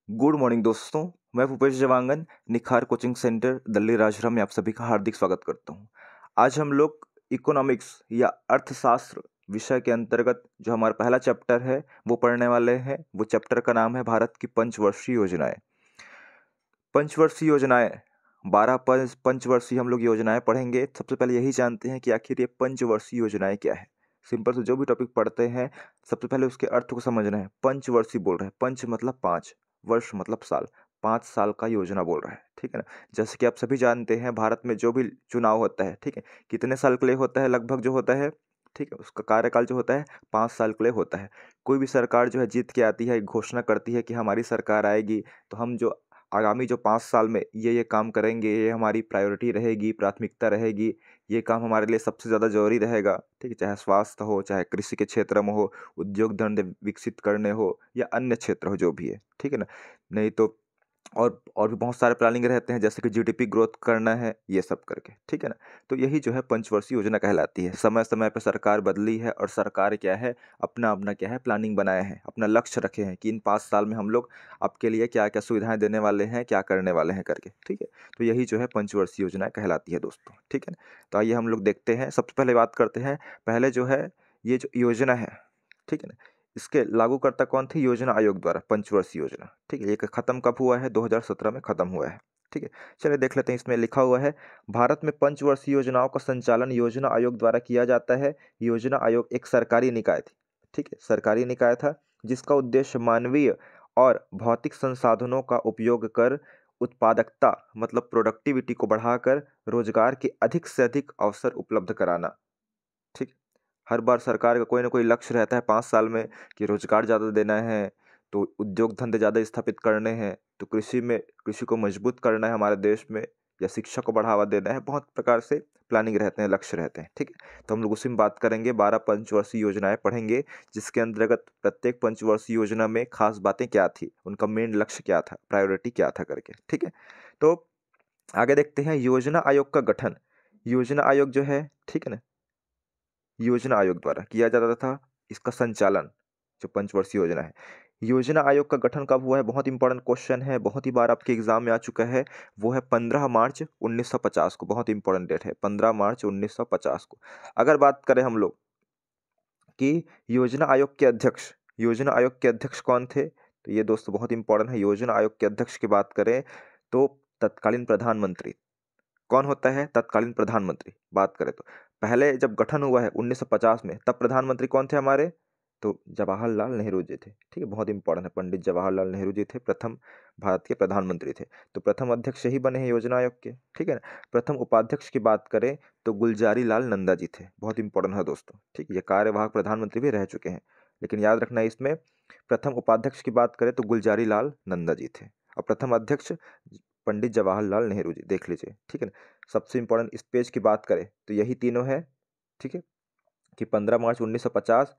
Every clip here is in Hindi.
गुड मॉर्निंग दोस्तों। मैं भूपेश जवांगन निखार कोचिंग सेंटर दिल्ली राजहरा में आप सभी का हार्दिक स्वागत करता हूं। आज हम लोग इकोनॉमिक्स या अर्थशास्त्र विषय के अंतर्गत जो हमारा पहला चैप्टर है वो पढ़ने वाले हैं। वो चैप्टर का नाम है भारत की पंचवर्षीय योजनाएं। पंचवर्षीय योजनाएं 12 पंचवर्षीय हम लोग योजनाएं पढ़ेंगे। सबसे पहले यही जानते हैं कि आखिर ये पंचवर्षीय योजनाएं क्या है। सिंपल से जो भी टॉपिक पढ़ते हैं सबसे पहले उसके अर्थ को समझना है। पंचवर्षीय बोल रहे हैं, पंच मतलब 5, वर्ष मतलब साल, 5 साल का योजना बोल रहा है, ठीक है ना। जैसे कि आप सभी जानते हैं भारत में जो भी चुनाव होता है, ठीक है, कितने साल के लिए होता है लगभग जो होता है, ठीक है, उसका कार्यकाल जो होता है 5 साल के लिए होता है। कोई भी सरकार जो है जीत के आती है, घोषणा करती है कि हमारी सरकार आएगी तो हम जो आगामी जो 5 साल में ये काम करेंगे, ये हमारी प्रायोरिटी रहेगी, प्राथमिकता रहेगी, ये काम हमारे लिए सबसे ज़्यादा ज़रूरी रहेगा, ठीक है। चाहे स्वास्थ्य हो, चाहे कृषि के क्षेत्र में हो, उद्योग धंधे विकसित करने हो या अन्य क्षेत्र हो जो भी है, ठीक है ना। नहीं तो और भी बहुत सारे प्लानिंग रहते हैं, जैसे कि जीडीपी ग्रोथ करना है, ये सब करके, ठीक है ना। तो यही जो है पंचवर्षीय योजना कहलाती है। समय समय पर सरकार बदली है और सरकार क्या है, अपना अपना क्या है प्लानिंग बनाए हैं, अपना लक्ष्य रखे हैं कि इन 5 साल में हम लोग आपके लिए क्या क्या सुविधाएं देने वाले हैं, क्या करने वाले हैं करके, ठीक है। तो यही जो है पंचवर्षीय योजना कहलाती है दोस्तों, ठीक है ना। तो आइए हम लोग देखते हैं। सबसे पहले बात करते हैं, पहले जो है ये जो योजना है, ठीक है ना, इसके लागूकर्ता कौन थे? योजना आयोग द्वारा पंचवर्षीय योजना, ठीक है। ये खत्म कब हुआ है? 2017 में खत्म हुआ है, ठीक है। चलिए देख लेते हैं। इसमें लिखा हुआ है, भारत में पंचवर्षीय योजनाओं का संचालन योजना आयोग द्वारा किया जाता है। योजना आयोग एक सरकारी निकाय थी, ठीक है, सरकारी निकाय था, जिसका उद्देश्य मानवीय और भौतिक संसाधनों का उपयोग कर उत्पादकता मतलब प्रोडक्टिविटी को बढ़ाकर रोजगार के अधिक से अधिक अवसर उपलब्ध कराना, ठीक। हर बार सरकार का कोई ना कोई लक्ष्य रहता है 5 साल में कि रोजगार ज़्यादा देना है, तो उद्योग धंधे ज़्यादा स्थापित करने हैं, तो कृषि को मजबूत करना है हमारे देश में, या शिक्षा को बढ़ावा देना है। बहुत प्रकार से प्लानिंग रहते हैं, लक्ष्य रहते हैं, ठीक है। तो हम लोग उसी में बात करेंगे। 12 पंचवर्षीय योजनाएं पढ़ेंगे, जिसके अंतर्गत प्रत्येक पंचवर्षीय योजना में खास बातें क्या थी, उनका मेन लक्ष्य क्या था, प्रायोरिटी क्या था करके, ठीक है। तो आगे देखते हैं योजना आयोग का गठन। योजना आयोग जो है, ठीक है ना, योजना आयोग द्वारा किया जाता था इसका संचालन। जो पंचवर्षीय योजना है, योजना आयोग का गठन कब हुआ है? बहुत इंपॉर्टेंट क्वेश्चन है, बहुत ही बार आपके एग्जाम में आ चुका है। वो है 15 मार्च 1950 को। बहुत इंपॉर्टेंट डेट है, 15 मार्च 1950 को। अगर बात करें हम लोग कि योजना आयोग के अध्यक्ष कौन थे, तो ये दोस्तों बहुत इंपॉर्टेंट है। योजना आयोग के अध्यक्ष की बात करें तो तत्कालीन प्रधानमंत्री। कौन होता है? तत्कालीन प्रधानमंत्री। बात करें तो पहले जब गठन हुआ है 1950 में, तब प्रधानमंत्री कौन थे हमारे? तो जवाहरलाल नेहरू जी थे, ठीक है। बहुत इंपॉर्टेंट है, पंडित जवाहरलाल नेहरू जी थे, प्रथम भारत के प्रधानमंत्री थे। तो प्रथम अध्यक्ष ही बने हैं योजना आयोग के, ठीक है ना। प्रथम उपाध्यक्ष की बात करें तो गुलजारी लाल नंदा जी थे। बहुत इंपॉर्टेंट है दोस्तों, ठीक है। ये कार्यवाहक प्रधानमंत्री भी रह चुके हैं, लेकिन याद रखना है इसमें प्रथम उपाध्यक्ष की बात करें तो गुलजारी लाल नंदा जी थे, और प्रथम अध्यक्ष पंडित जवाहरलाल नेहरू जी, देख लीजिए, ठीक है ना। सबसे इंपॉर्टेंट इस पेज की बात करें तो यही तीनों है, ठीक है, कि 15 मार्च 1950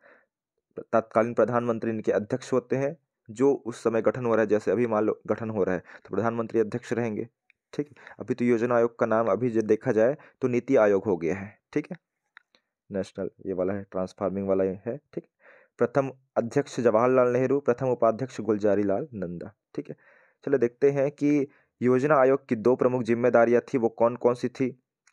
तत्कालीन प्रधानमंत्री इनके अध्यक्ष होते हैं। जो उस समय गठन हो रहा है, जैसे अभी मान लो गठन हो रहा है तो प्रधानमंत्री अध्यक्ष रहेंगे, ठीक है। अभी तो योजना आयोग का नाम अभी जो देखा जाए तो नीति आयोग हो गया है, ठीक है। नेशनल ये वाला है, ट्रांसफार्मिंग वाला ये है, ठीक। प्रथम अध्यक्ष जवाहरलाल नेहरू, प्रथम उपाध्यक्ष गुलजारी लाल नंदा, ठीक है। चलो देखते हैं कि योजना आयोग की 2 प्रमुख जिम्मेदारियां थी, वो कौन कौन सी थी,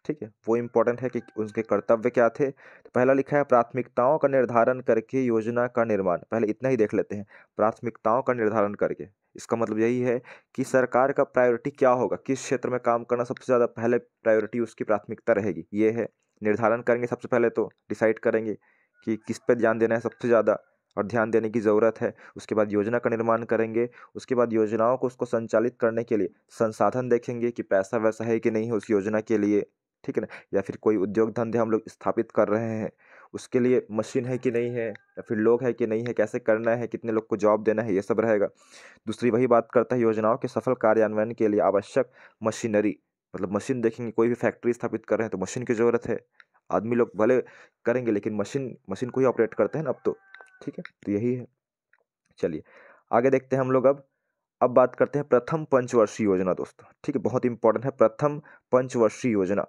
ठीक है। वो इंपॉर्टेंट है कि उनके कर्तव्य क्या थे। तो पहला लिखा है प्राथमिकताओं का निर्धारण करके योजना का निर्माण। पहले इतना ही देख लेते हैं, प्राथमिकताओं का निर्धारण करके। इसका मतलब यही है कि सरकार का प्रायोरिटी क्या होगा, किस क्षेत्र में काम करना सबसे ज़्यादा पहले प्रायोरिटी उसकी प्राथमिकता रहेगी, ये है। निर्धारण करेंगे सबसे पहले, तो डिसाइड करेंगे कि किस पे ध्यान देना है सबसे ज़्यादा और ध्यान देने की ज़रूरत है। उसके बाद योजना का निर्माण करेंगे, उसके बाद योजनाओं को उसको संचालित करने के लिए संसाधन देखेंगे कि पैसा वैसा है कि नहीं है उस योजना के लिए, ठीक है ना। या फिर कोई उद्योग धंधे हम लोग स्थापित कर रहे हैं, उसके लिए मशीन है कि नहीं है, या फिर लोग है कि नहीं है, कैसे करना है, कितने लोग को जॉब देना है, ये सब रहेगा। दूसरी वही बात करता है, योजनाओं के सफल कार्यान्वयन के लिए आवश्यक मशीनरी, मतलब मशीन देखेंगे। कोई भी फैक्ट्री स्थापित कर रहे हैं तो मशीन की ज़रूरत है। आदमी लोग भले करेंगे लेकिन मशीन मशीन को ही ऑपरेट करते हैं ना अब तो, ठीक है। तो यही है। चलिए आगे देखते हैं हम लोग। अब बात करते हैं प्रथम पंचवर्षीय योजना दोस्तों, ठीक है। बहुत इंपॉर्टेंट है प्रथम पंचवर्षीय योजना।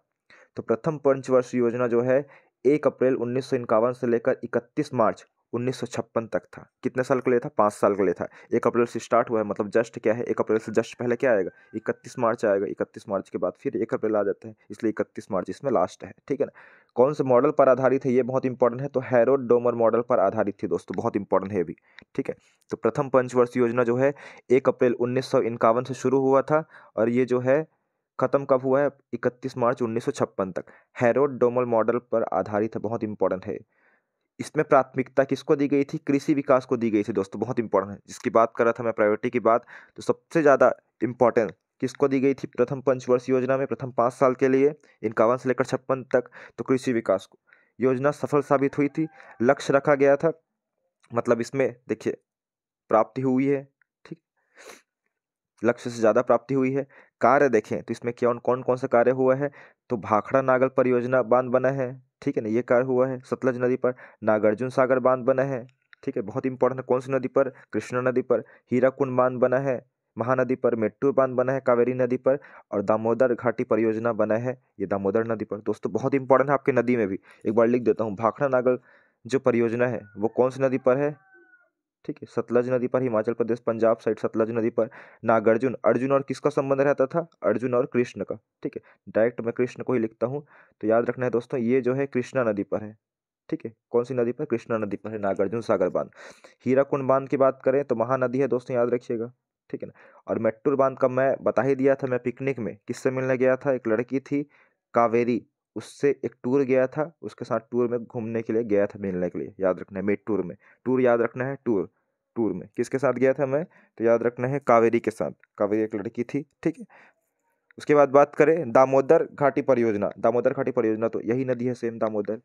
तो प्रथम पंचवर्षीय योजना जो है 1 अप्रैल 1951 से लेकर 31 मार्च 1956 तक था। कितने साल के लिए था? 5 साल के लिए था। 1 अप्रैल से स्टार्ट हुआ है, मतलब जस्ट क्या है, 1 अप्रैल से जस्ट पहले क्या आएगा? 31 मार्च आएगा। 31 मार्च के बाद फिर 1 अप्रैल आ जाता है, इसलिए 31 मार्च इसमें लास्ट है, ठीक है ना। कौन से मॉडल पर आधारित है, ये बहुत इंपॉर्टेंट है। तो हैरोल्ड डोमर मॉडल पर आधारित थी दोस्तों, बहुत इंपॉर्टेंट है ये भी, ठीक है। तो प्रथम पंचवर्षीय योजना जो है 1 अप्रैल 1951 से शुरू हुआ था, और ये जो है खत्म कब हुआ है? 31 मार्च 1956 तक। हैरोल्ड डोमर मॉडल पर आधारित है, बहुत इंपॉर्टेंट है। इसमें प्राथमिकता किसको दी गई थी? कृषि विकास को दी गई थी दोस्तों, बहुत इंपॉर्टेंट है। जिसकी बात कर रहा था मैं, प्रायोरिटी की बात, तो सबसे ज़्यादा इंपॉर्टेंट किसको दी गई थी प्रथम पंचवर्षीय योजना में? प्रथम 5 साल के लिए 51 से लेकर 56 तक, तो कृषि विकास को। योजना सफल साबित हुई थी, लक्ष्य रखा गया था, मतलब इसमें देखिए प्राप्ति हुई है, ठीक, लक्ष्य से ज़्यादा प्राप्ति हुई है। कार्य देखें तो इसमें कौन कौन कौन सा कार्य हुआ है? तो भाखड़ा नागल परियोजना बांध बना है, ठीक है ना, ये कार्य हुआ है। सतलज नदी पर नागार्जुन सागर बांध बना है, ठीक है, बहुत इंपॉर्टेंट है। कौन सी नदी पर? कृष्णा नदी पर। हीराकुंड बांध बना है महानदी पर। मेट्टूर बांध बना है कावेरी नदी पर। और दामोदर घाटी परियोजना बना है, ये दामोदर नदी पर। दोस्तों बहुत इंपॉर्टेंट है आपके नदी में भी, एक बार लिख देता हूँ। भाखड़ा नागल जो परियोजना है वो कौन सी नदी पर है? ठीक है, सतलज नदी पर, हिमाचल प्रदेश पंजाब साइड सतलज नदी पर। नागार्जुन, अर्जुन और किसका संबंध रहता था? अर्जुन और कृष्ण का, ठीक है। डायरेक्ट मैं कृष्ण को ही लिखता हूँ, तो याद रखना है दोस्तों, ये जो है कृष्णा नदी पर है, ठीक है। कौन सी नदी पर? कृष्णा नदी पर है नागार्जुन सागर बांध। हीराकुंड बांध की बात करें तो महानदी है दोस्तों, याद रखिएगा, ठीक है ना। और मेट्टूर बांध का मैं बता ही दिया था, मैं पिकनिक में किससे मिलने गया था? एक लड़की थी कावेरी, उससे एक टूर गया था, उसके साथ टूर में घूमने के लिए गया था, मिलने के लिए, याद रखना है। मेट्टूर में, टूर याद रखना है, टूर, टूर में किसके साथ गया था मैं? तो याद रखना है कावेरी के साथ, कावेरी एक लड़की थी, ठीक है। उसके बाद बात करें दामोदर घाटी परियोजना, दामोदर घाटी परियोजना तो यही नदी है सेम, दामोदर,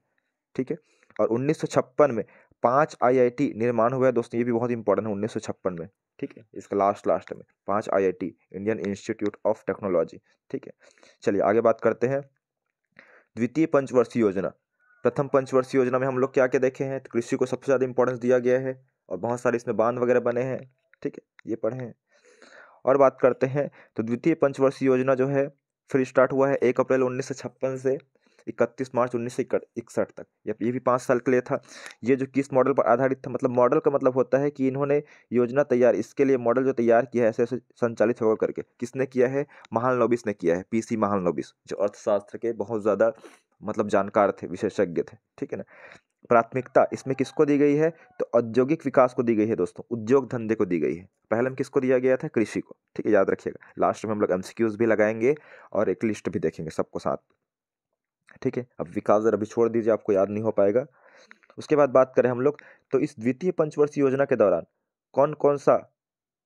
ठीक है। और 1956 में 5 IIT निर्माण हुआ है दोस्तों, ये भी बहुत इंपॉर्टेंट है। 1956 में, ठीक है, इसका लास्ट में 5 IIT, Indian institute of technology, ठीक है। चलिए आगे बात करते हैं। द्वितीय पंचवर्षीय योजना, प्रथम पंचवर्षीय योजना में हम लोग क्या क्या देखे हैं? तो कृषि को सबसे ज़्यादा इंपॉर्टेंस दिया गया है, और बहुत सारे इसमें बांध वगैरह बने हैं, ठीक है, ये पढ़े हैं। और बात करते हैं तो द्वितीय पंचवर्षीय योजना जो है फिर स्टार्ट हुआ है 1 अप्रैल 1956 से 31 मार्च 1961 तक। ये भी 5 साल के लिए था। ये जो किस मॉडल पर आधारित था? मतलब मॉडल का मतलब होता है कि इन्होंने योजना तैयार, इसके लिए मॉडल जो तैयार किया है ऐसे ऐसे संचालित होगा करके, किसने किया है? महालनोबिस ने किया है, PC महालनोबिस, जो अर्थशास्त्र के बहुत ज़्यादा मतलब जानकार थे, विशेषज्ञ थे, ठीक है ना। प्राथमिकता इसमें किसको दी गई है? तो औद्योगिक विकास को दी गई है दोस्तों, उद्योग धंधे को दी गई है। पहले में किसको दिया गया था? कृषि को, ठीक है, याद रखिएगा। लास्ट में हम लोग MCQs भी लगाएंगे और एक लिस्ट भी देखेंगे सबको साथ, ठीक है। अब विकास जरा अभी छोड़ दीजिए, आपको याद नहीं हो पाएगा। उसके बाद बात करें हम लोग, तो इस द्वितीय पंचवर्षीय योजना के दौरान कौन कौन सा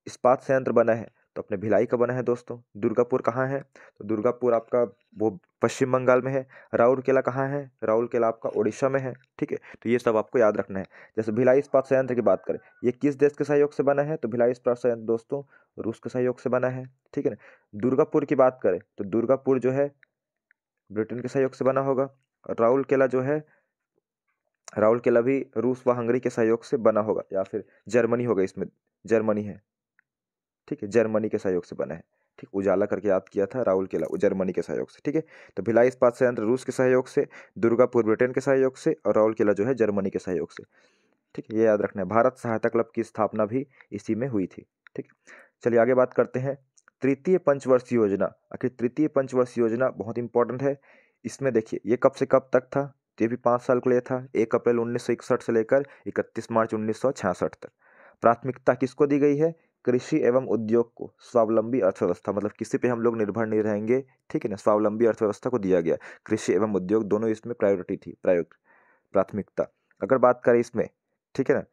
इस्पात संयंत्र बना है? तो अपने भिलाई का बना है दोस्तों। दुर्गापुर कहाँ है? तो दुर्गापुर आपका वो पश्चिम बंगाल में है। राउरकेला कहाँ है? राउरकेला आपका उड़ीसा में है, ठीक है। तो ये सब आपको याद रखना है। जैसे भिलाई इस्पात संयंत्र की बात करें, ये किस देश के सहयोग से बना है? तो भिलाई इस्पात संयंत्र दोस्तों रूस के सहयोग से बना है, ठीक है ना। दुर्गापुर की बात करें तो दुर्गापुर जो है ब्रिटेन के सहयोग से बना होगा। और राउरकेला जो है, राउरकेला भी रूस व हंगरी के सहयोग से बना होगा, या फिर जर्मनी होगा, इसमें जर्मनी है, ठीक है, जर्मनी के सहयोग से बना है, ठीक। उजाला करके याद किया था, राउरकेला जर्मनी के सहयोग से, ठीक है। तो भिलाई इस्पात संयंत्र रूस के सहयोग से, दुर्गापुर ब्रिटेन के सहयोग से, और राउरकेला जो है जर्मनी के सहयोग से, ठीक है, ये याद रखना है। भारत सहायता क्लब की स्थापना भी इसी में हुई थी, ठीक। चलिए आगे बात करते हैं तृतीय पंचवर्षीय योजना। आखिर तृतीय पंचवर्षीय योजना बहुत इंपॉर्टेंट है। इसमें देखिए ये कब से कब तक था? तो ये भी 5 साल के लिए था, 1 अप्रैल 1961 से लेकर 31 मार्च 1966 तक। प्राथमिकता किसको दी गई है? कृषि एवं उद्योग को, स्वावलंबी अर्थव्यवस्था, मतलब किसी पे हम लोग निर्भर नहीं रहेंगे, ठीक है ना, स्वावलंबी अर्थव्यवस्था को दिया गया। कृषि एवं उद्योग दोनों इसमें प्रायोरिटी थी, प्राथमिकता। अगर बात करें इसमें, ठीक है ना,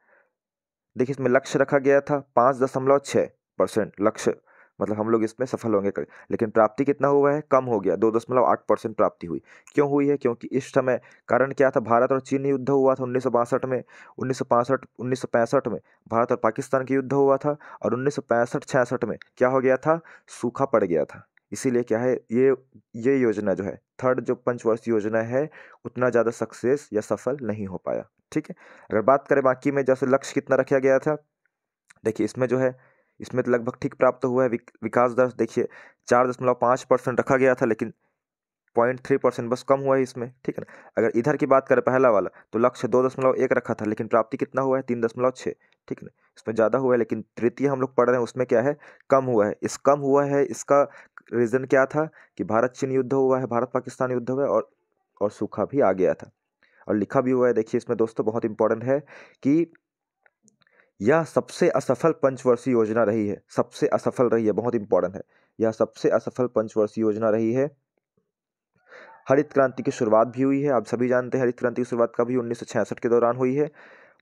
देखिए इसमें लक्ष्य रखा गया था 5.6% लक्ष्य, मतलब हम लोग इसमें सफल होंगे कर, लेकिन प्राप्ति कितना हुआ है? कम हो गया, 2.8% प्राप्ति हुई। क्यों हुई है? क्योंकि इस समय कारण क्या था? भारत और चीन युद्ध हुआ था 1962 में, 1965 में भारत और पाकिस्तान की युद्ध हुआ था, और 1965-66 में क्या हो गया था? सूखा पड़ गया था। इसीलिए क्या है, ये योजना जो है, थर्ड जो पंचवर्षीय योजना है, उतना ज़्यादा सक्सेस या सफल नहीं हो पाया, ठीक है। अगर बात करें बाकी में, जैसे लक्ष्य कितना रखा गया था, देखिए इसमें जो है, इसमें तो लगभग ठीक प्राप्त हुआ है। विकास दर देखिए 4.5% रखा गया था, लेकिन 0.3% बस कम हुआ है इसमें, ठीक है ना। अगर इधर की बात करें पहला वाला, तो लक्ष्य 2.1 रखा था, लेकिन प्राप्ति कितना हुआ है 3.6, ठीक है ना। इसमें ज़्यादा हुआ है, लेकिन तृतीय हम लोग पढ़ रहे हैं उसमें क्या है, कम हुआ है। इस कम हुआ है इसका रीज़न क्या था कि भारत चीन युद्ध हुआ है, भारत पाकिस्तान युद्ध हुआ है, और सूखा भी आ गया था। और लिखा भी हुआ है, देखिए इसमें दोस्तों बहुत इंपॉर्टेंट है कि यह सबसे असफल पंचवर्षीय योजना रही है, सबसे असफल रही है, बहुत इंपॉर्टेंट है। यह सबसे असफल पंचवर्षीय योजना रही है। हरित क्रांति की शुरुआत भी हुई है, आप सभी जानते हैं हरित क्रांति की शुरुआत कभी 1966 के दौरान हुई है।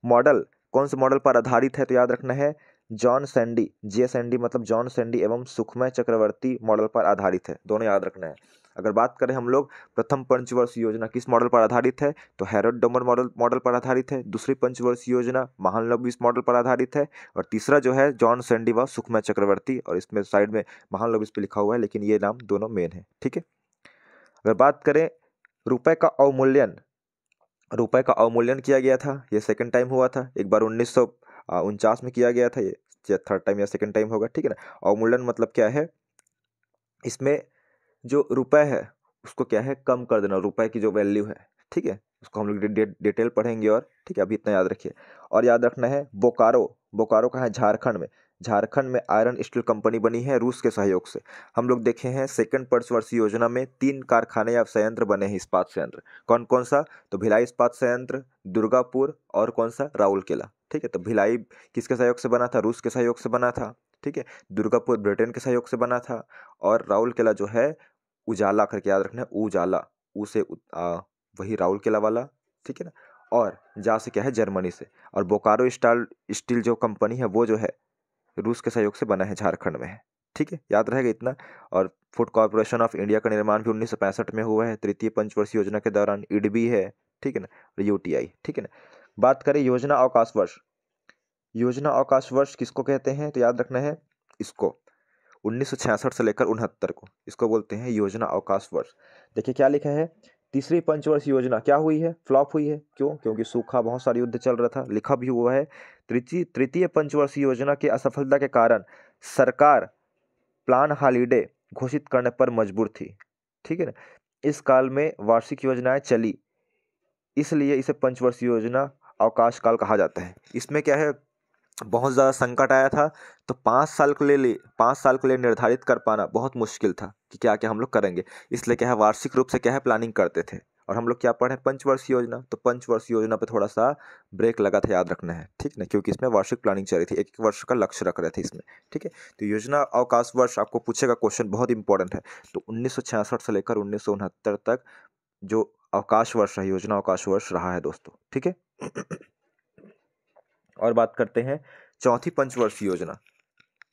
मॉडल कौन से मॉडल पर आधारित है, तो याद रखना है जॉन सैंडी, JSND मतलब जॉन सैंडी एवं सुखमय चक्रवर्ती मॉडल पर आधारित है, दोनों याद रखना है। अगर बात करें हम लोग प्रथम पंचवर्षीय योजना किस मॉडल पर आधारित है, तो हैरोल्ड डोमर मॉडल पर आधारित है। दूसरी पंचवर्षीय योजना महालनोबिस मॉडल पर आधारित है। और तीसरा जो है जॉन सैंडी व सुखमय चक्रवर्ती, और इसमें साइड में महालनोबिस पे लिखा हुआ है, लेकिन ये नाम दोनों मेन है, ठीक है। अगर बात करें रुपए का अवमूल्यन, रुपए का अवमूल्यन किया गया था, ये सेकंड टाइम हुआ था। एक बार 1949 में किया गया था, ये थर्ड टाइम या सेकंड टाइम होगा, ठीक है ना। अवमूल्यन मतलब क्या है, इसमें जो रुपए है उसको क्या है कम कर देना, रुपए की जो वैल्यू है, ठीक है, उसको हम लोग डिटेल पढ़ेंगे, और ठीक है अभी इतना याद रखिए। और याद रखना है बोकारो, बोकारो कहाँ है, झारखंड में। झारखंड में आयरन स्टील कंपनी बनी है रूस के सहयोग से। हम लोग देखे हैं सेकंड पंचवर्षीय योजना में 3 कारखाने या संयंत्र बने हैं, इस्पात संयंत्र। कौन कौन सा, तो भिलाई इस्पात संयंत्र, दुर्गापुर, और कौन सा, राउरकेला, ठीक है। तो भिलाई किसके सहयोग से बना था, रूस के सहयोग से बना था, ठीक है। दुर्गापुर ब्रिटेन के सहयोग से बना था। और राउरकेला जो है उजाला करके याद रखना है, उजाला, ऊ से वही राउरकेला वाला, ठीक है ना। और जा से क्या है, जर्मनी से। और बोकारो स्टील जो कंपनी है वो जो है रूस के सहयोग से बना है, झारखंड में है, ठीक है, याद रहेगा इतना। और फूड कॉर्पोरेशन ऑफ इंडिया का निर्माण भी 1965 में हुआ है, तृतीय पंचवर्षीय योजना के दौरान। ईडबी है, ठीक है ना, और यूटीआई, ठीक है ना। बात करें योजना अवकाश वर्ष, योजना अवकाश वर्ष किसको कहते हैं, तो याद रखना है इसको 1966 से लेकर 69 को, इसको बोलते हैं योजना अवकाश वर्ष। देखिए क्या लिखा है, तीसरी पंचवर्ष योजना क्या हुई है, फ्लॉप हुई है। क्यों, क्योंकि सूखा, बहुत सारे युद्ध चल रहा था, लिखा भी हुआ है। तृतीय पंचवर्ष योजना की असफलता के कारण सरकार प्लान हॉलिडे घोषित करने पर मजबूर थी, ठीक है ना। इस काल में वार्षिक योजनाएं चली, इसलिए इसे पंचवर्षीय योजना अवकाश काल कहा जाता है। इसमें क्या है, बहुत ज़्यादा संकट आया था, तो 5 साल के लिए निर्धारित कर पाना बहुत मुश्किल था कि क्या क्या हम लोग करेंगे। इसलिए क्या है, वार्षिक रूप से क्या है प्लानिंग करते थे। और हम लोग क्या पढ़े, पंचवर्षीय योजना, तो पंचवर्षीय योजना पे थोड़ा सा ब्रेक लगा था, याद रखना है, ठीक ना, क्योंकि इसमें वार्षिक प्लानिंग चल रही थी, एक एक वर्ष का लक्ष्य रख रहे थे इसमें, ठीक है। तो योजना अवकाश वर्ष आपको पूछेगा क्वेश्चन, बहुत इंपॉर्टेंट है। तो 1966 से लेकर 1969 तक जो अवकाश वर्ष है, योजना अवकाश वर्ष रहा है दोस्तों, ठीक है। और बात करते हैं चौथी पंचवर्षीय योजना।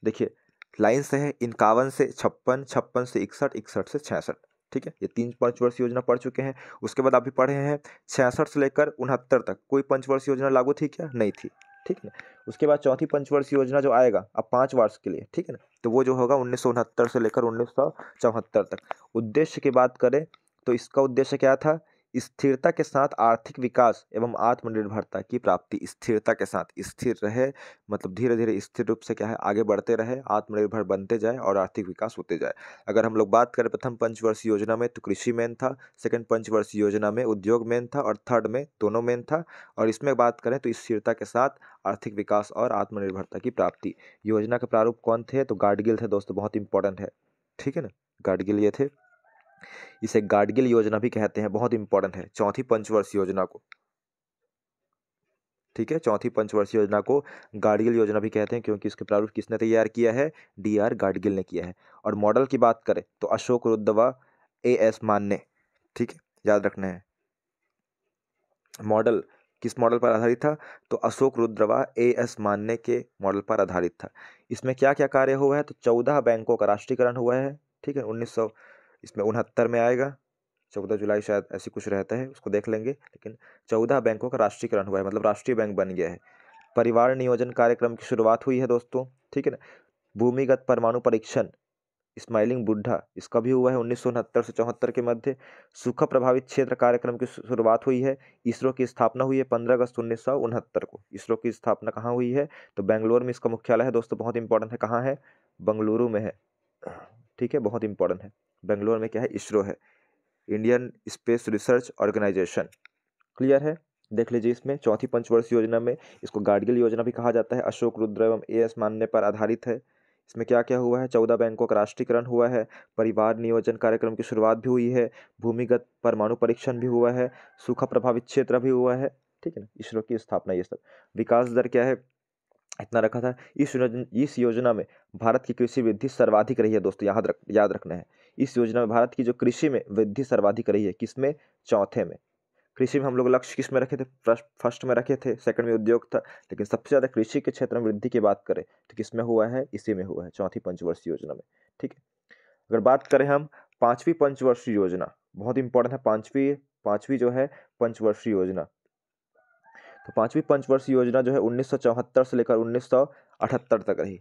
देखिए लाइन से है 51 से 56, 56 से 61, 61 से 66, ठीक है। ये 3 पंचवर्षीय योजना पढ़ चुके हैं। उसके बाद आप भी पढ़े हैं 66 से लेकर 69 तक कोई पंचवर्षीय योजना लागू थी क्या, नहीं थी, ठीक है ना। उसके बाद चौथी पंचवर्षीय योजना जो आएगा अब 5 वर्ष के लिए, ठीक है ना, तो वो जो होगा 1969 से लेकर 1974 तक। उद्देश्य की बात करें तो इसका उद्देश्य क्या था, स्थिरता के साथ आर्थिक विकास एवं आत्मनिर्भरता की प्राप्ति। स्थिरता के साथ, स्थिर रहे मतलब धीरे धीरे स्थिर रूप से क्या है आगे बढ़ते रहे, आत्मनिर्भर बनते जाए और आर्थिक विकास होते जाए। अगर हम लोग बात करें प्रथम पंचवर्षीय योजना में तो कृषि मेन था, सेकंड पंचवर्षीय योजना में उद्योग मेन था, और थर्ड में दोनों मेन था। और इसमें बात करें तो स्थिरता के साथ आर्थिक विकास और आत्मनिर्भरता की प्राप्ति। योजना के प्रारूप कौन थे, तो गाडगिल थे दोस्तों, बहुत इंपॉर्टेंट है, ठीक है ना, गाडगिल ये थे। इसे गाडगिल योजना भी कहते हैं, बहुत इंपॉर्टेंट है चौथी पंचवर्षीय योजना को, ठीक है। चौथी पंचवर्षीय योजना को गाडगिल योजना भी कहते हैं, क्योंकि इसके प्रारूप किसने तैयार किया है, DR गाडगिल ने किया है। और मॉडल की बात करें तो अशोक रुद्र व AS मान्य, ठीक है, याद रखना है। मॉडल किस मॉडल पर आधारित था, तो अशोक रुद्र व AS मान्य के मॉडल पर आधारित था। इसमें क्या क्या कार्य हुआ है, तो 14 बैंकों का राष्ट्रीयकरण हुआ है, ठीक है, 1900 इसमें 69 में आएगा, 14 जुलाई शायद ऐसी कुछ रहता है, उसको देख लेंगे, लेकिन 14 बैंकों का राष्ट्रीयकरण हुआ है, मतलब राष्ट्रीय बैंक बन गया है। परिवार नियोजन कार्यक्रम की शुरुआत हुई है दोस्तों, ठीक है ना। भूमिगत परमाणु परीक्षण स्माइलिंग बुड्ढा, इसका भी हुआ है 1969 से 74 के मध्य। सूखा प्रभावित क्षेत्र कार्यक्रम की शुरुआत हुई है। इसरो की स्थापना हुई है 15 अगस्त 1969 को। इसरो की स्थापना कहाँ हुई है, तो बेंगलोर में इसका मुख्यालय है दोस्तों, बहुत इंपॉर्टेंट है, कहाँ है, बंगलुरु में है, ठीक है, बहुत इंपॉर्टेंट है। बेंगलोर में क्या है, इसरो है। Indian Space Research Organisation. Clear है? देख लीजिए, इसमें चौथी पंचवर्षीय योजना में इसको गाडगिल योजना भी कहा जाता है, अशोक रुद्र एवं एएस मान्य पर आधारित है। इसमें क्या क्या हुआ है? 14 बैंकों का राष्ट्रीयकरण हुआ है, परिवार नियोजन कार्यक्रम की शुरुआत भी हुई है, भूमिगत परमाणु परीक्षण भी हुआ है, सूखा प्रभावित क्षेत्र भी हुआ है, ठीक है ना, इसरो की स्थापना, ये सब। विकास दर क्या है? इतना रखा था। इस योजना में भारत की कृषि वृद्धि सर्वाधिक रही है दोस्तों, याद रखना है। इस योजना में भारत की जो कृषि में वृद्धि सर्वाधिक रही है, किसमें? चौथे में। कृषि में हम लोग लक्ष्य किस में रखे थे? फर्स्ट में रखे थे, सेकंड में उद्योग था, लेकिन सबसे ज़्यादा कृषि के क्षेत्र में वृद्धि की बात करें तो किस में हुआ है? इसी में हुआ है, चौथी पंचवर्षीय योजना में, ठीक है। अगर बात करें हम पांचवी पंचवर्षीय योजना, बहुत इंपॉर्टेंट है पांचवी जो है पंचवर्षीय योजना। तो पांचवी पंचवर्षीय योजना जो है 1974 से लेकर 1978 तक रही,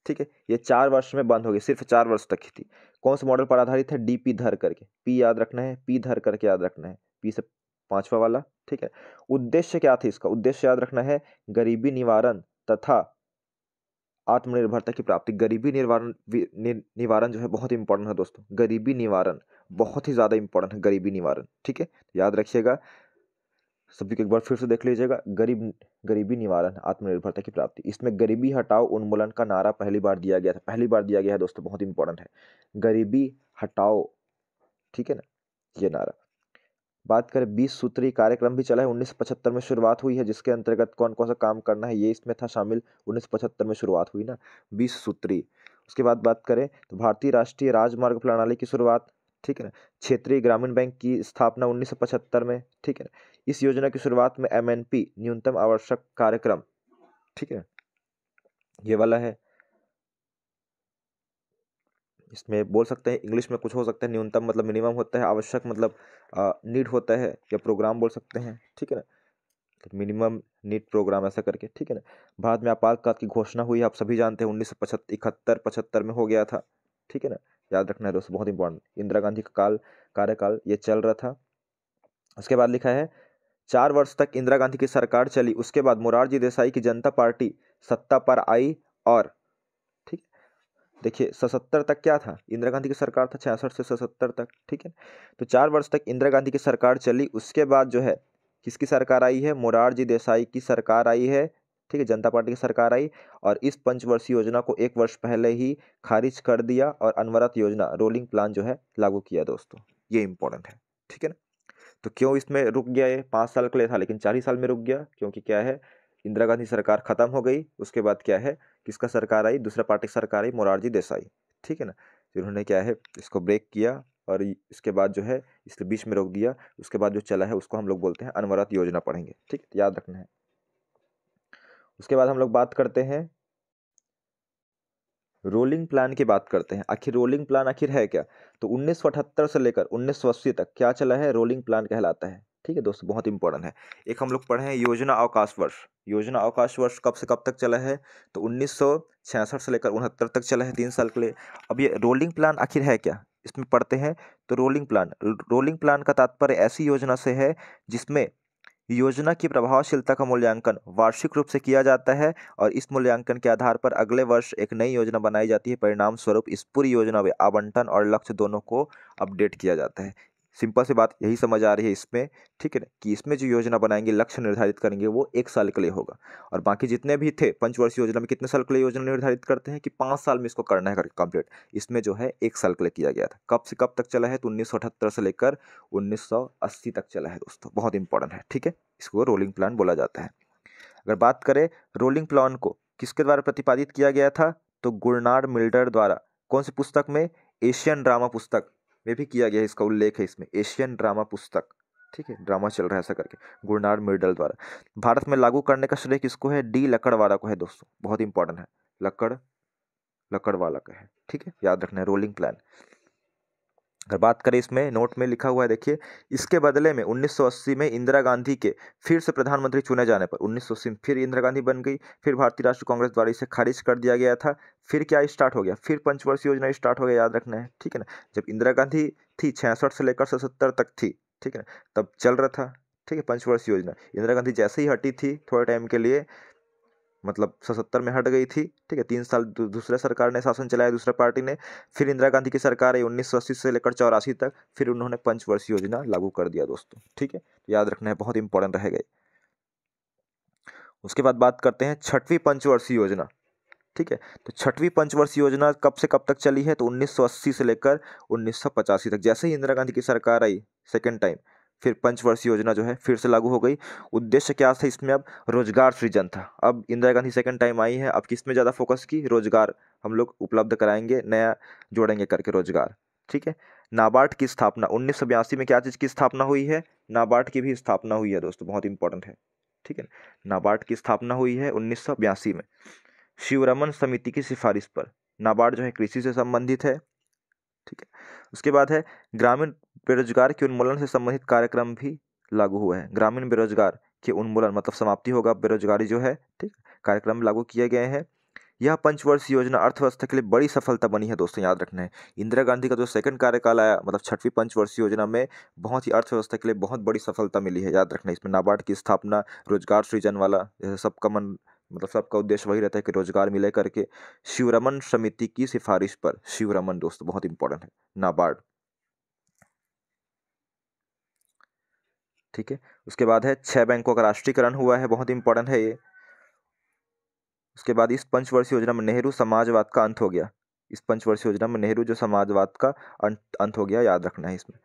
ठीक है। ये 4 वर्ष में बंद हो गई, सिर्फ 4 वर्ष तक ही थी। कौन से मॉडल पर आधारित है? डीपी धर करके, पी याद रखना है, पी धर करके याद रखना है, पी से पांचवा वाला, ठीक है। उद्देश्य क्या था इसका? उद्देश्य याद रखना है, गरीबी निवारण तथा आत्मनिर्भरता की प्राप्ति। गरीबी निवारण जो है बहुत इंपॉर्टेंट है दोस्तों, गरीबी निवारण बहुत ही ज्यादा इंपॉर्टेंट है, गरीबी निवारण, ठीक है, याद रखिएगा। सभी को एक बार फिर से देख लीजिएगा, गरीबी निवारण, आत्मनिर्भरता की प्राप्ति। इसमें गरीबी हटाओ उन्मूलन का नारा पहली बार दिया गया था, पहली बार दिया गया है दोस्तों, बहुत इंपॉर्टेंट है, गरीबी हटाओ, ठीक है ना, ये नारा। बात करें 20 सूत्री कार्यक्रम भी चला है, 1975 में शुरुआत हुई है, जिसके अंतर्गत कौन कौन सा काम करना है ये इसमें था शामिल, 1975 में शुरुआत हुई ना 20 सूत्री। उसके बाद बात करें तो भारतीय राष्ट्रीय राजमार्ग प्रणाली की शुरुआत, ठीक है ना, क्षेत्रीय ग्रामीण बैंक की स्थापना 1975 में, ठीक है ना। इस योजना की शुरुआत में एमएनपी, न्यूनतम आवश्यक कार्यक्रम, ठीक है, ये वाला है। इसमें बोल सकते हैं, इंग्लिश में कुछ हो सकता है, न्यूनतम मतलब मिनिमम होता है, आवश्यक मतलब नीड होता है, या प्रोग्राम बोल सकते हैं, ठीक है ना, मिनिमम नीड प्रोग्राम ऐसा करके, ठीक है ना। भारत में आपातकाल की घोषणा हुई, आप सभी जानते हैं, 1971-75 में हो गया था, ठीक है ना, याद रखना है दोस्तों, बहुत इंपॉर्टेंट। इंदिरा गांधी का कार्यकाल ये चल रहा था। उसके बाद लिखा है 4 वर्ष तक इंदिरा गांधी की सरकार चली, उसके बाद मोरारजी देसाई की जनता पार्टी सत्ता पर आई, और ठीक, देखिए 77 तक क्या था? इंदिरा गांधी की सरकार था, 66 से 77 तक, ठीक है। तो 4 वर्ष तक इंदिरा गांधी की सरकार चली, उसके बाद जो है किसकी सरकार आई है? मोरारजी देसाई की सरकार आई है, ठीक है, जनता पार्टी की सरकार आई, और इस पंचवर्षीय योजना को 1 वर्ष पहले ही खारिज कर दिया, और अनवरत योजना, रोलिंग प्लान जो है लागू किया दोस्तों, ये इंपॉर्टेंट है, ठीक है ना। तो क्यों इसमें रुक गया? ये 5 साल के लिए था, लेकिन 4 ही साल में रुक गया, क्योंकि क्या है, इंदिरा गांधी सरकार खत्म हो गई, उसके बाद क्या है, किसका सरकार आई? दूसरा पार्टी सरकार आई, मोरारजी देसाई, ठीक है ना। तो इन्होंने क्या है, इसको ब्रेक किया, और इसके बाद जो है इसके बीच में रोक दिया, उसके बाद जो चला है उसको हम लोग बोलते हैं अनवरत योजना, पढ़ेंगे, ठीक, याद रखना है। उसके बाद हम लोग बात करते हैं रोलिंग प्लान की बात करते हैं। आखिर रोलिंग प्लान आखिर है क्या? तो 1978 से लेकर 1980 तक क्या चला है? रोलिंग प्लान कहलाता है, ठीक है दोस्तों, बहुत इंपॉर्टेंट है। एक हम लोग पढ़े हैं योजना अवकाश वर्ष। योजना अवकाश वर्ष कब से कब तक चला है? तो 1966 से लेकर 69 तक चला है, 3 साल के लिए। अब ये रोलिंग प्लान आखिर है क्या, इसमें पढ़ते हैं। तो रोलिंग प्लान का तात्पर्य ऐसी योजना से है जिसमें योजना की प्रभावशीलता का मूल्यांकन वार्षिक रूप से किया जाता है, और इस मूल्यांकन के आधार पर अगले वर्ष एक नई योजना बनाई जाती है। परिणाम स्वरूप इस पूरी योजना में आवंटन और लक्ष्य दोनों को अपडेट किया जाता है। सिंपल सी बात यही समझ आ रही है इसमें, ठीक है ना, कि इसमें जो योजना बनाएंगे, लक्ष्य निर्धारित करेंगे, वो 1 साल के लिए होगा, और बाकी जितने भी थे पंचवर्षीय योजना में कितने साल के लिए योजना निर्धारित करते हैं कि 5 साल में इसको करना है कंप्लीट। इसमें जो है 1 साल के लिए किया गया था। कब से कब तक चला है? तो 1978 से लेकर 1980 तक चला है दोस्तों, बहुत इंपॉर्टेंट है, ठीक है। इसको रोलिंग प्लान बोला जाता है। अगर बात करें रोलिंग प्लान को किसके द्वारा प्रतिपादित किया गया था, तो गुरनार्ड मिल्डर द्वारा। कौन सी पुस्तक में? एशियन ड्रामा पुस्तक में भी किया गया है, इसका उल्लेख है इसमें, एशियन ड्रामा पुस्तक, ठीक है, ड्रामा चल रहा है ऐसा करके, गुरनार्ड मिल्डर द्वारा। भारत में लागू करने का श्रेय किसको है? डी लकड़वाला को है दोस्तों, बहुत इंपॉर्टेंट है, लकड़वाला का है, ठीक है, याद रखना है रोलिंग प्लान। अगर बात करें, इसमें नोट में लिखा हुआ है, देखिए, इसके बदले में 1980 में इंदिरा गांधी के फिर से प्रधानमंत्री चुने जाने पर 1980 में फिर इंदिरा गांधी बन गई, फिर भारतीय राष्ट्रीय कांग्रेस द्वारा इसे खारिज कर दिया गया था। फिर क्या स्टार्ट हो गया? फिर पंचवर्षीय योजना स्टार्ट हो गया, याद रखना है, ठीक है ना। जब इंदिरा गांधी थी 66 से लेकर 77 तक थी, ठीक है ना, तब चल रहा था, ठीक है, पंचवर्षीय योजना। इंदिरा गांधी जैसे ही हटी थी थोड़े टाइम के लिए, मतलब 77 में हट गई थी, ठीक है। 3 साल दूसरे सरकार ने शासन चलाया, दूसरा पार्टी ने। फिर इंदिरा गांधी की सरकार आई 1980 से लेकर 84 तक, फिर उन्होंने पंचवर्षीय योजना लागू कर दिया दोस्तों, ठीक है। याद रखना है, बहुत इंपॉर्टेंट रहेगा। उसके बाद बात करते हैं छठवीं पंचवर्षीय योजना, ठीक है। तो छठवीं पंचवर्षीय योजना कब से कब तक चली है? तो 1980 से लेकर 1985 तक। जैसे ही इंदिरा गांधी की सरकार आई सेकेंड टाइम, फिर पंचवर्षीय योजना जो है फिर से लागू हो गई। उद्देश्य क्या था इसमें? अब रोजगार सृजन था। अब Indira Gandhi second time I है, अब किस में ज़्यादा फोकस की? रोजगार हम लोग उपलब्ध कराएंगे, नया जोड़ेंगे करके रोजगार, ठीक है। नाबार्ड की स्थापना 1982 में क्या चीज़ की स्थापना हुई है? नाबार्ड की भी स्थापना हुई है दोस्तों, बहुत इंपॉर्टेंट है, ठीक है। नाबार्ड की स्थापना हुई है 1982 में, शिवरमन समिति की सिफारिश पर। नाबार्ड जो है कृषि से संबंधित है, ठीक है। उसके बाद है ग्रामीण बेरोजगार के उन्मूलन से संबंधित कार्यक्रम भी लागू हुआ है। ग्रामीण बेरोजगार के उन्मूलन मतलब समाप्ति होगा बेरोजगारी जो है, ठीक। कार्यक्रम लागू किए गए हैं। यह पंचवर्षीय योजना अर्थव्यवस्था के लिए बड़ी सफलता बनी है दोस्तों, याद रखना है। इंदिरा गांधी का जो सेकंड कार्यकाल आया, मतलब छठवीं पंचवर्षीय योजना में, बहुत ही अर्थव्यवस्था के लिए बहुत बड़ी सफलता मिली है, याद रखना है। इसमें नाबार्ड की स्थापना, रोजगार सृजन वाला, सबका मन मतलब सबका उद्देश्य वही रहता है कि रोजगार मिले करके। शिवरमन समिति की सिफारिश पर, शिवरमन दोस्तों बहुत इंपॉर्टेंट है, नाबार्ड, ठीक है। उसके बाद है 6 बैंकों का राष्ट्रीयकरण हुआ है, बहुत इंपॉर्टेंट है ये। उसके बाद इस पंचवर्षीय योजना में नेहरू समाजवाद का अंत हो गया। इस पंचवर्षीय योजना में नेहरू जो समाजवाद का अंत हो गया, याद रखना है इसमें।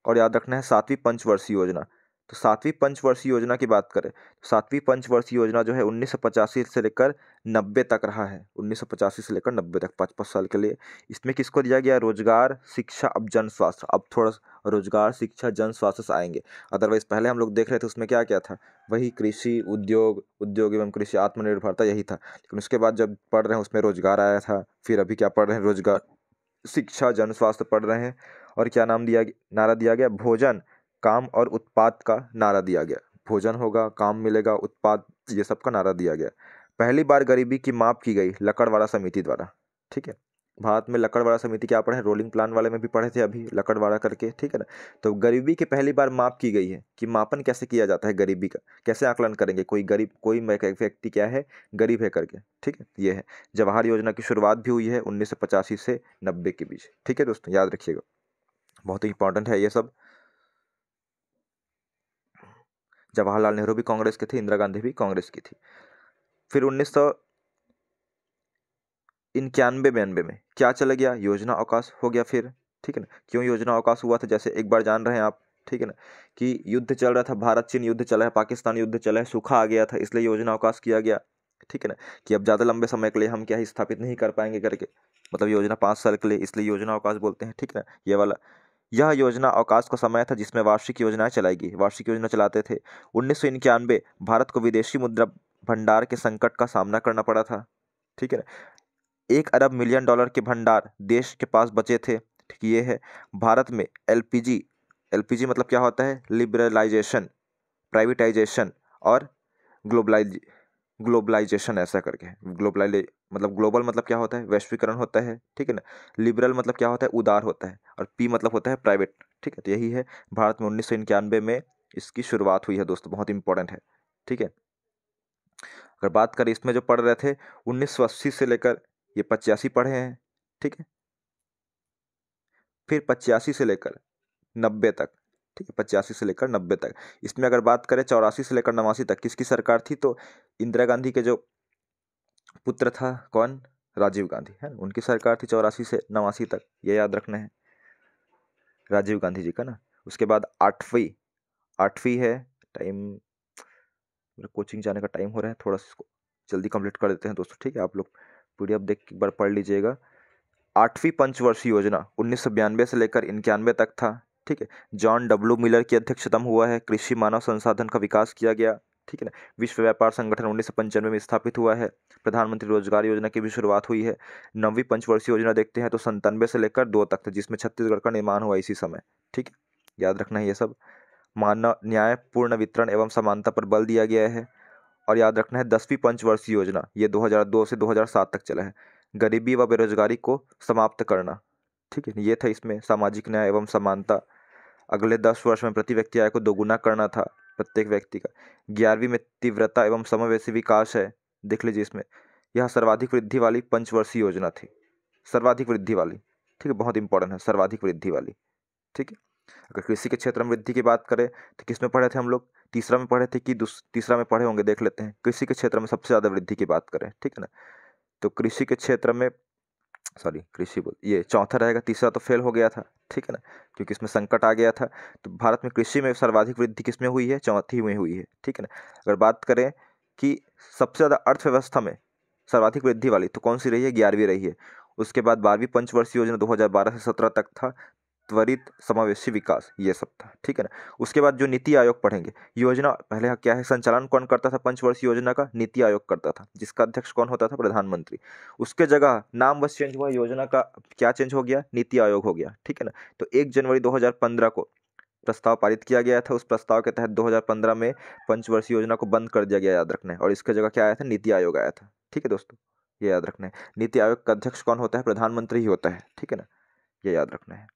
और याद रखना है 7वीं पंचवर्षीय योजना। तो 7वीं पंचवर्षीय योजना की बात करें तो 7वीं पंचवर्षीय योजना जो है 1985 से लेकर 90 तक रहा है। 1985 से लेकर 90 तक 5-5 साल के लिए। इसमें किसको दिया गया? रोजगार, शिक्षा, अब जन स्वास्थ्य। अब थोड़ा रोजगार, शिक्षा, जन स्वास्थ्य से आएंगे। अदरवाइज पहले हम लोग देख रहे थे उसमें क्या क्या था, वही कृषि, उद्योग एवं कृषि, आत्मनिर्भरता, यही था। लेकिन उसके बाद जब पढ़ रहे हैं उसमें रोजगार आया था, फिर अभी क्या पढ़ रहे हैं? रोजगार, शिक्षा, जन स्वास्थ्य पढ़ रहे हैं। और क्या नारा दिया गया? भोजन, काम और उत्पाद का नारा दिया गया। भोजन होगा, काम मिलेगा, उत्पाद, ये सब का नारा दिया गया। पहली बार गरीबी की माप की गई लकड़वाड़ा समिति द्वारा, ठीक है। भारत में लकड़वाड़ा समिति क्या पढ़े? रोलिंग प्लान वाले में भी पढ़े थे अभी, लकड़वाड़ा करके, ठीक है ना। तो गरीबी की पहली बार माप की गई है कि मापन कैसे किया जाता है गरीबी का, कैसे आकलन करेंगे कोई गरीब, कोई व्यक्ति क्या है, गरीब है करके, ठीक है। ये है। जवाहर योजना की शुरुआत भी हुई है 1985 से 90 के बीच, ठीक है दोस्तों, याद रखिएगा, बहुत ही इंपॉर्टेंट है ये सब। जवाहरलाल नेहरू भी कांग्रेस के थे, इंदिरा गांधी भी कांग्रेस की थी। फिर 1991-92 में क्या चला गया? योजना अवकाश हो गया फिर, ठीक है ना। क्यों योजना अवकाश हुआ था? जैसे एक बार जान रहे हैं आप, ठीक है ना, कि युद्ध चल रहा था, भारत चीन युद्ध चला है, पाकिस्तान युद्ध चला है, सूखा आ गया था, इसलिए योजना अवकाश किया गया, ठीक है ना। कि अब ज़्यादा लंबे समय के लिए हम क्या स्थापित नहीं कर पाएंगे करके, मतलब योजना 5 साल के लिए, इसलिए योजना अवकाश बोलते हैं, ठीक है ना, ये वाला। यह योजना अवकाश का समय था जिसमें वार्षिक योजनाएं चलाई गई, वार्षिक योजना चलाते थे। 1991 भारत को विदेशी मुद्रा भंडार के संकट का सामना करना पड़ा था, ठीक है ना। 1 अरब मिलियन डॉलर के भंडार देश के पास बचे थे, ठीक, ये है। भारत में एलपीजी, एलपीजी मतलब क्या होता है? लिबरलाइजेशन, प्राइवेटाइजेशन और ग्लोबलाइज ग्लोबलाइजेशन, ऐसा करके। मतलब ग्लोबल मतलब क्या होता है? वैश्वीकरण होता है, ठीक है ना। लिबरल मतलब क्या होता है? उदार होता है। और पी मतलब होता है प्राइवेट, ठीक है। तो यही है, भारत में 1991 में इसकी शुरुआत हुई है दोस्तों, बहुत इंपॉर्टेंट है, ठीक है। अगर बात करें इसमें जो पढ़ रहे थे 1980 से लेकर ये 85 पढ़े हैं, ठीक है। फिर 85 से लेकर 90 तक, ठीक है, 85 से लेकर 90 तक। इसमें अगर बात करें 84 से लेकर 89 तक किसकी सरकार थी? तो इंदिरा गांधी के जो पुत्र था, कौन? राजीव गांधी, है ना, उनकी सरकार थी 84 से 89 तक, ये याद रखना है, राजीव गांधी जी का ना। उसके बाद आठवीं है, टाइम, मेरा कोचिंग जाने का टाइम हो रहा है, थोड़ा सा इसको जल्दी कंप्लीट कर देते हैं दोस्तों, ठीक है। आप लोग पीडीएफ देख के एक बार पढ़ लीजिएगा। 8वीं पंचवर्षीय योजना 1992 से लेकर 91 तक था, ठीक है। जॉन डब्ल्यू मिलर की अध्यक्षता में हुआ है। कृषि मानव संसाधन का विकास किया गया, ठीक है ना। विश्व व्यापार संगठन 1995 में स्थापित हुआ है। प्रधानमंत्री रोजगार योजना की भी शुरुआत हुई है। 9वीं पंचवर्षीय योजना देखते हैं तो 97 से लेकर 2 तक था, जिसमें छत्तीसगढ़ का निर्माण हुआ इसी समय, ठीक है, याद रखना है ये सब। मानव न्याय, पूर्ण वितरण एवं समानता पर बल दिया गया है। और याद रखना है 10वीं पंचवर्षीय योजना, ये 2002 से 2007 तक चला है। गरीबी व बेरोजगारी को समाप्त करना, ठीक है, ये था इसमें। सामाजिक न्याय एवं समानता, अगले 10 वर्ष में प्रति व्यक्ति आय को दोगुना करना था, प्रत्येक व्यक्ति का। 11वीं में तीव्रता एवं समावेशी विकास है, देख लीजिए इसमें। यह सर्वाधिक वृद्धि वाली पंचवर्षीय योजना थी, सर्वाधिक वृद्धि वाली, ठीक है, बहुत इंपॉर्टेंट है, सर्वाधिक वृद्धि वाली, ठीक है। अगर कृषि के क्षेत्र में वृद्धि की बात करें तो किस में पढ़े थे हम लोग, तीसरा में पढ़े थे कि तीसरा में पढ़े होंगे, देख लेते हैं। कृषि के क्षेत्र में सबसे ज़्यादा वृद्धि की बात करें, ठीक है ना, तो कृषि के क्षेत्र में, सॉरी कृषि बोल, ये चौथा रहेगा, तीसरा तो फेल हो गया था, ठीक है ना, क्योंकि इसमें संकट आ गया था। तो भारत में कृषि में सर्वाधिक वृद्धि किस में हुई है, चौथी में हुई है, ठीक है ना। अगर बात करें कि सबसे ज़्यादा अर्थव्यवस्था में सर्वाधिक वृद्धि वाली तो कौन सी रही है, 11वीं रही है। उसके बाद 12वीं पंचवर्षीय योजना 2012 से 17 तक था, त्वरित समावेशी विकास, ये सब था, ठीक है ना। उसके बाद जो नीति आयोग पढ़ेंगे, योजना पहले क्या है, संचालन कौन करता था पंचवर्षीय योजना का, नीति आयोग करता था, जिसका अध्यक्ष कौन होता था, प्रधानमंत्री। उसके जगह नाम बस चेंज हुआ, योजना का क्या चेंज हो गया, नीति आयोग हो गया, ठीक है ना। तो 1 जनवरी 2015 को प्रस्ताव पारित किया गया था। उस प्रस्ताव के तहत 2015 में पंचवर्षीय योजना को बंद कर दिया गया, याद रखना है। और इसके जगह क्या आया था, नीति आयोग आया था, ठीक है दोस्तों, ये याद रखना है। नीति आयोग का अध्यक्ष कौन होता है, प्रधानमंत्री ही होता है, ठीक है ना, ये याद रखना है।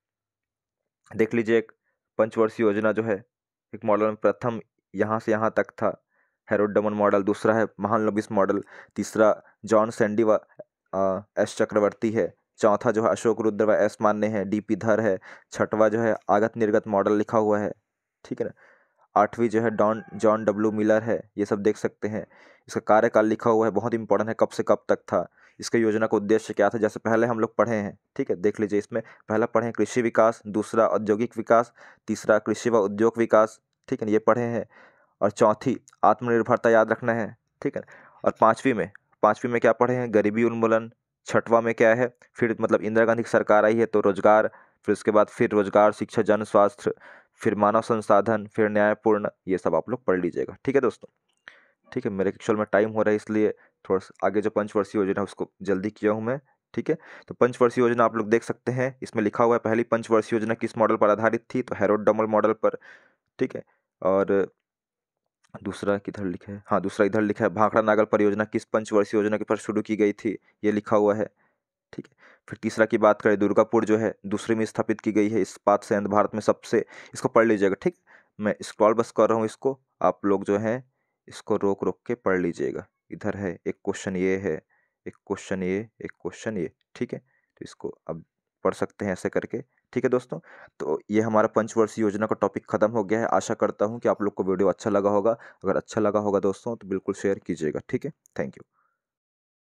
देख लीजिए, एक पंचवर्षीय योजना जो है, एक मॉडल में प्रथम यहाँ से यहाँ तक था, हैरोल्ड डमन मॉडल, दूसरा है महालनोबिस मॉडल, तीसरा जॉन सैंडी व एस चक्रवर्ती है, चौथा जो है अशोक रुद्र व एस मान्य है, डीपी धर है, छठवा जो है आगत निर्गत मॉडल लिखा हुआ है, ठीक है ना। आठवीं जो है जॉन डब्ल्यू मिलर है, ये सब देख सकते हैं। इसका कार्यकाल लिखा हुआ है, बहुत इंपॉर्टेंट है, कब से कब तक था, इसका योजना का उद्देश्य क्या था, जैसे पहले हम लोग पढ़े हैं, ठीक है, देख लीजिए। इसमें पहला पढ़े हैं कृषि विकास, दूसरा औद्योगिक विकास, तीसरा कृषि व उद्योग विकास, ठीक है, ये पढ़े हैं। और चौथी आत्मनिर्भरता, याद रखना है, ठीक है। और पाँचवीं में क्या पढ़े हैं, गरीबी उन्मूलन। छठवां में क्या है, फिर मतलब इंदिरा गांधी की सरकार आई है तो रोजगार, फिर उसके बाद फिर रोजगार, शिक्षा, जन स्वास्थ्य, फिर मानव संसाधन, फिर न्यायपूर्ण, ये सब आप लोग पढ़ लीजिएगा, ठीक है दोस्तों, ठीक है। मेरे एक्चुअल में टाइम हो रहा है, इसलिए थोड़ा सा आगे जो पंचवर्षीय योजना है उसको जल्दी किया हूँ मैं, ठीक है। तो पंचवर्षीय योजना आप लोग देख सकते हैं, इसमें लिखा हुआ है पहली पंचवर्षीय योजना किस मॉडल पर आधारित थी, तो हैरोल्ड डमन मॉडल पर, ठीक है। और दूसरा किधर लिखा है, हाँ दूसरा इधर लिखा है, भाखड़ा नागल परियोजना किस पंचवर्षीय योजना के पर शुरू की गई थी, ये लिखा हुआ है, ठीक है। फिर तीसरा की बात करें, दुर्गापुर जो है दूसरे में स्थापित की गई है इस्पात संयंत्र भारत में सबसे, इसको पढ़ लीजिएगा, ठीक। मैं स्क्रॉल बस कर रहा हूँ, इसको आप लोग जो है इसको रोक रोक के पढ़ लीजिएगा। इधर है एक क्वेश्चन, ये है एक क्वेश्चन, ये एक क्वेश्चन, ये, ठीक है। तो इसको अब पढ़ सकते हैं ऐसे करके, ठीक है दोस्तों। तो ये हमारा पंचवर्षीय योजना का टॉपिक खत्म हो गया है। आशा करता हूँ कि आप लोग को वीडियो अच्छा लगा होगा। अगर अच्छा लगा होगा दोस्तों तो बिल्कुल शेयर कीजिएगा, ठीक है। Thank you.